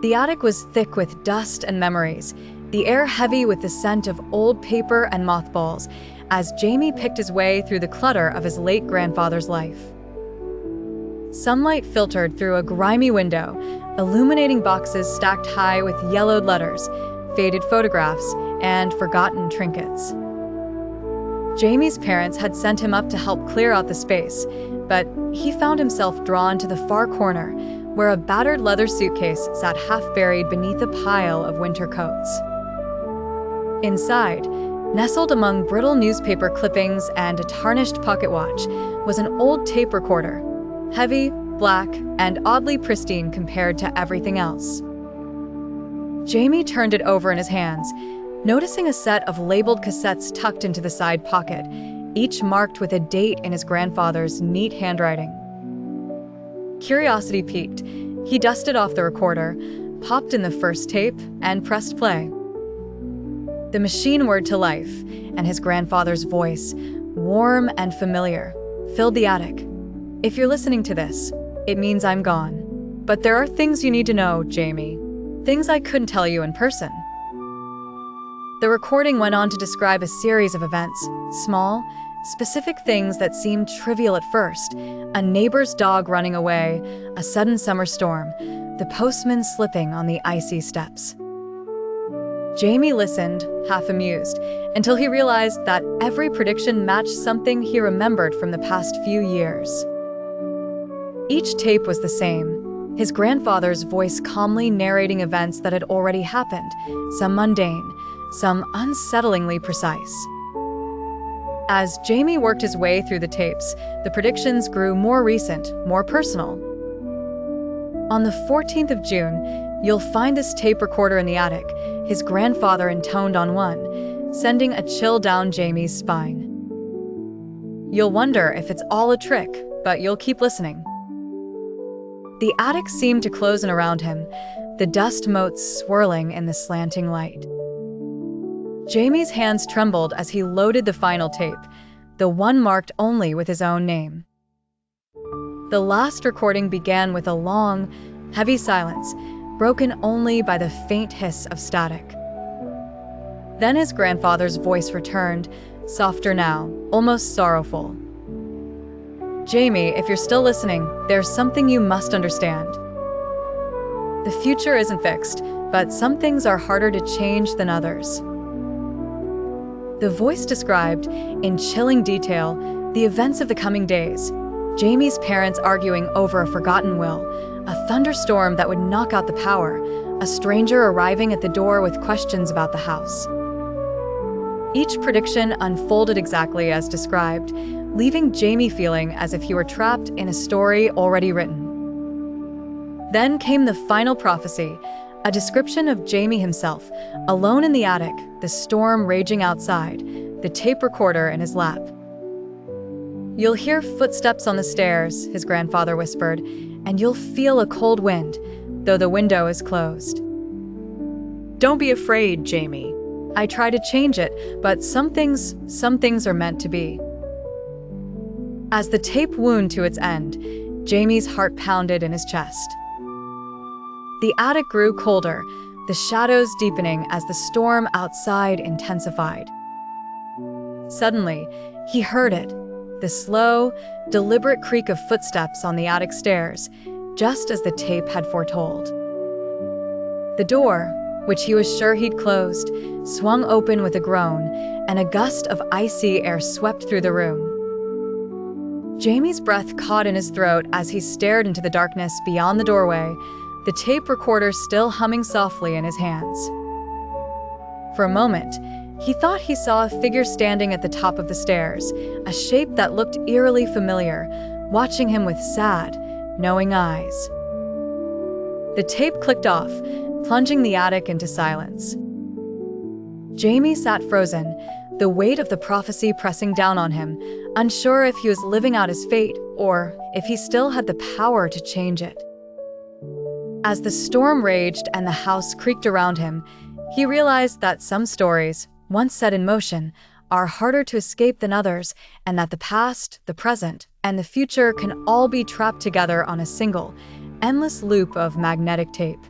The attic was thick with dust and memories, the air heavy with the scent of old paper and mothballs, as Jamie picked his way through the clutter of his late grandfather's life. Sunlight filtered through a grimy window, illuminating boxes stacked high with yellowed letters, faded photographs, and forgotten trinkets. Jamie's parents had sent him up to help clear out the space, but he found himself drawn to the far corner, where a battered leather suitcase sat half-buried beneath a pile of winter coats. Inside, nestled among brittle newspaper clippings and a tarnished pocket watch, was an old tape recorder, heavy, black, and oddly pristine compared to everything else. Jamie turned it over in his hands, noticing a set of labeled cassettes tucked into the side pocket, each marked with a date in his grandfather's neat handwriting. Curiosity piqued, he dusted off the recorder, popped in the first tape, and pressed play. The machine whirred to life, and his grandfather's voice, warm and familiar, filled the attic. "If you're listening to this, it means I'm gone. But there are things you need to know, Jamie. Things I couldn't tell you in person." The recording went on to describe a series of events, small, specific things that seemed trivial at first: a neighbor's dog running away, a sudden summer storm, the postman slipping on the icy steps. Jamie listened, half amused, until he realized that every prediction matched something he remembered from the past few years. Each tape was the same, his grandfather's voice calmly narrating events that had already happened, some mundane, some unsettlingly precise. As Jamie worked his way through the tapes, the predictions grew more recent, more personal. "On the 14th of June, you'll find this tape recorder in the attic," his grandfather intoned on one, sending a chill down Jamie's spine. "You'll wonder if it's all a trick, but you'll keep listening." The attic seemed to close in around him, the dust motes swirling in the slanting light. Jamie's hands trembled as he loaded the final tape, the one marked only with his own name. The last recording began with a long, heavy silence, broken only by the faint hiss of static. Then his grandfather's voice returned, softer now, almost sorrowful. "Jamie, if you're still listening, there's something you must understand. The future isn't fixed, but some things are harder to change than others." The voice described, in chilling detail, the events of the coming days: Jamie's parents arguing over a forgotten will, a thunderstorm that would knock out the power, a stranger arriving at the door with questions about the house. Each prediction unfolded exactly as described, leaving Jamie feeling as if he were trapped in a story already written. Then came the final prophecy, a description of Jamie himself, alone in the attic, the storm raging outside, the tape recorder in his lap. "You'll hear footsteps on the stairs," his grandfather whispered, "and you'll feel a cold wind, though the window is closed. Don't be afraid, Jamie. I try to change it, but some things are meant to be." As the tape wound to its end, Jamie's heart pounded in his chest. The attic grew colder, the shadows deepening as the storm outside intensified. Suddenly, he heard it, the slow, deliberate creak of footsteps on the attic stairs, just as the tape had foretold. The door, which he was sure he'd closed, swung open with a groan, and a gust of icy air swept through the room. Jamie's breath caught in his throat as he stared into the darkness beyond the doorway, the tape recorder still humming softly in his hands. For a moment, he thought he saw a figure standing at the top of the stairs, a shape that looked eerily familiar, watching him with sad, knowing eyes. The tape clicked off, plunging the attic into silence. Jamie sat frozen, the weight of the prophecy pressing down on him, unsure if he was living out his fate or if he still had the power to change it. As the storm raged and the house creaked around him, he realized that some stories, once set in motion, are harder to escape than others, and that the past, the present, and the future can all be trapped together on a single, endless loop of magnetic tape.